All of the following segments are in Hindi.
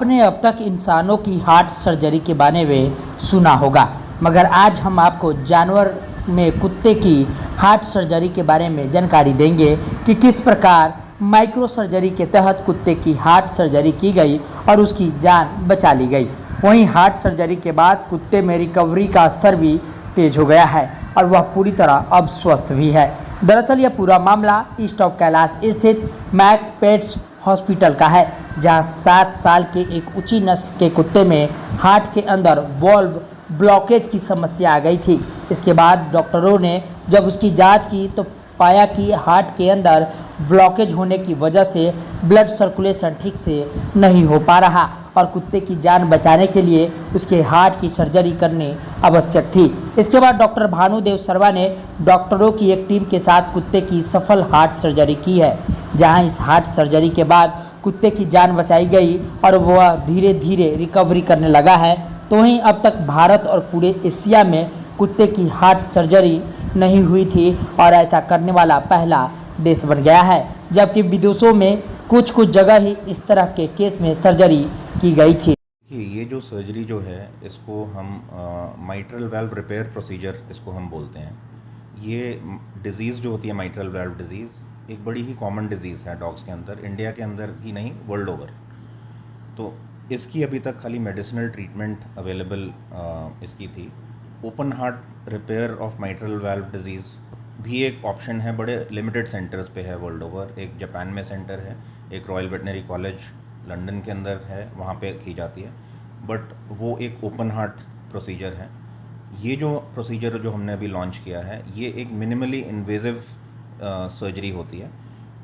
आपने अब तक इंसानों की हार्ट सर्जरी के बारे में सुना होगा, मगर आज हम आपको जानवर में कुत्ते की हार्ट सर्जरी के बारे में जानकारी देंगे कि किस प्रकार माइक्रो सर्जरी के तहत कुत्ते की हार्ट सर्जरी की गई और उसकी जान बचा ली गई। वहीं हार्ट सर्जरी के बाद कुत्ते में रिकवरी का स्तर भी तेज हो गया है और वह पूरी तरह अब स्वस्थ भी है। दरअसल यह पूरा मामला ईस्ट ऑफ कैलाश स्थित मैक्स पेट्स हॉस्पिटल का है, जहां 7 साल के एक ऊंची नस्ल के कुत्ते में हार्ट के अंदर वॉल्व ब्लॉकेज की समस्या आ गई थी। इसके बाद डॉक्टरों ने जब उसकी जांच की तो पाया कि हार्ट के अंदर ब्लॉकेज होने की वजह से ब्लड सर्कुलेशन ठीक से नहीं हो पा रहा और कुत्ते की जान बचाने के लिए उसके हार्ट की सर्जरी करनी आवश्यक थी। इसके बाद डॉक्टर भानुदेव शर्मा ने डॉक्टरों की एक टीम के साथ कुत्ते की सफल हार्ट सर्जरी की है, जहां इस हार्ट सर्जरी के बाद कुत्ते की जान बचाई गई और वह धीरे धीरे रिकवरी करने लगा है। तो वहीं अब तक भारत और पूरे एशिया में कुत्ते की हार्ट सर्जरी नहीं हुई थी और ऐसा करने वाला पहला देश बन गया है, जबकि विदेशों में कुछ जगह ही इस तरह के केस में सर्जरी की गई थी। ये जो सर्जरी जो है इसको हम माइट्रल वाल्व रिपेयर प्रोसीजर इसको हम बोलते हैं। ये डिज़ीज़ जो होती है माइट्रल वाल्व डिज़ीज़ एक बड़ी ही कॉमन डिज़ीज़ है डॉग्स के अंदर, इंडिया के अंदर ही नहीं वर्ल्ड ओवर। तो इसकी अभी तक खाली मेडिसिनल ट्रीटमेंट अवेलेबल इसकी थी। Open heart repair of mitral valve disease भी एक ऑप्शन है, बड़े लिमिटेड सेंटर्स पे है वर्ल्ड ओवर। एक जापान में सेंटर है, एक रॉयल वेटनरी कॉलेज लंदन के अंदर है, वहाँ पे की जाती है, बट वो एक ओपन हार्ट प्रोसीजर है। ये जो प्रोसीजर जो हमने अभी लॉन्च किया है ये एक मिनिमली इन्वेजिव सर्जरी होती है।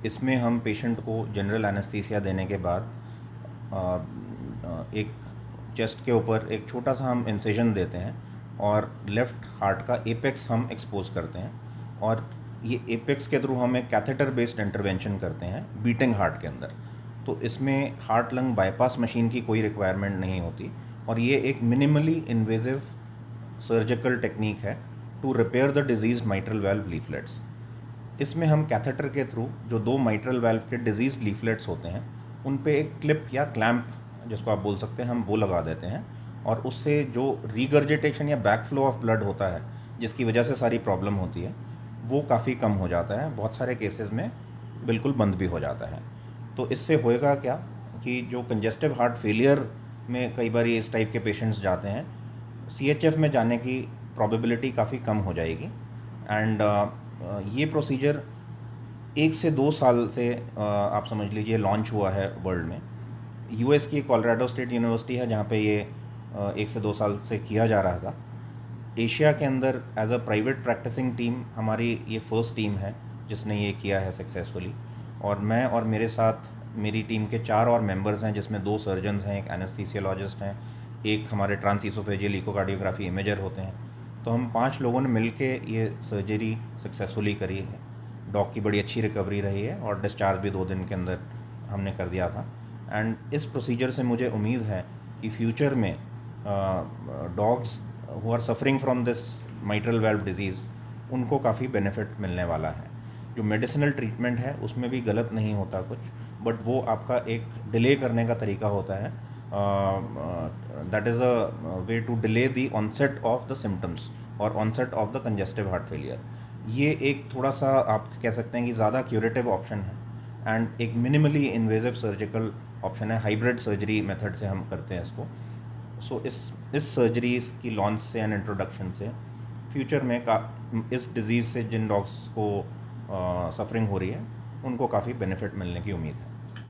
इसमें हम पेशेंट को जनरल एनेस्थीसिया देने के बाद एक चेस्ट के ऊपर एक छोटा सा हम इंसिजन देते हैं और लेफ़्ट हार्ट का एपेक्स हम एक्सपोज करते हैं और ये एपेक्स के थ्रू हम एक कैथेटर बेस्ड इंटरवेंशन करते हैं बीटिंग हार्ट के अंदर। तो इसमें हार्ट लंग बाईपास मशीन की कोई रिक्वायरमेंट नहीं होती और ये एक मिनिमली इन्वेजिव सर्जिकल टेक्निक है to repair the disease mitral valve leaflets. इसमें हम कैथेटर के थ्रू जो 2 माइट्रल वाल्व के डिजीज़ लीफलेट्स होते हैं उन पे एक क्लिप या क्लैंप जिसको आप बोल सकते हैं हम वो लगा देते हैं और उससे जो रीगर्जिटेशन या बैक फ्लो ऑफ ब्लड होता है जिसकी वजह से सारी प्रॉब्लम होती है वो काफ़ी कम हो जाता है। बहुत सारे केसेस में बिल्कुल बंद भी हो जाता है। तो इससे होएगा क्या कि जो कंजेस्टिव हार्ट फेलियर में कई बार इस टाइप के पेशेंट्स जाते हैं, CHF में जाने की प्रोबेबिलिटी काफ़ी कम हो जाएगी। एंड ये प्रोसीजर 1 से 2 साल से आप समझ लीजिए लॉन्च हुआ है वर्ल्ड में। US की कोलोराडो स्टेट यूनिवर्सिटी है जहाँ पे ये 1 से 2 साल से किया जा रहा था। एशिया के अंदर as a private practicing team हमारी ये फर्स्ट टीम है जिसने ये किया है सक्सेसफुली। और मैं और मेरे साथ मेरी टीम के 4 और मेंबर्स हैं, जिसमें 2 सर्जन्स हैं, एक एनेस्थीसियोलॉजिस्ट हैं, एक हमारे ट्रांसइसोफेजियल इकोकार्डियोग्राफी इमेजर होते हैं। तो हम 5 लोगों ने मिल के ये सर्जरी सक्सेसफुली करी है। डॉग की बड़ी अच्छी रिकवरी रही है और डिस्चार्ज भी 2 दिन के अंदर हमने कर दिया था। एंड इस प्रोसीजर से मुझे उम्मीद है कि फ्यूचर में dogs who are suffering from this mitral valve disease उनको काफ़ी बेनिफिट मिलने वाला है। जो मेडिसिनल ट्रीटमेंट है उसमें भी गलत नहीं होता कुछ, बट वो आपका एक डिले करने का तरीका होता है। That is a way to delay the onset of the symptoms और onset of the congestive heart failure. ये एक थोड़ा सा आप कह सकते हैं कि ज़्यादा क्यूरेटिव ऑप्शन है एंड एक मिनिमली इन्वेजिव सर्जिकल ऑप्शन है। हाइब्रिड सर्जरी मेथड से हम करते हैं इसको। सो इस सर्जरीज की लॉन्च से एंड इंट्रोडक्शन से फ्यूचर में इस डिज़ीज़ से जिन डॉग्स को सफरिंग हो रही है उनको काफ़ी बेनिफिट मिलने की उम्मीद है।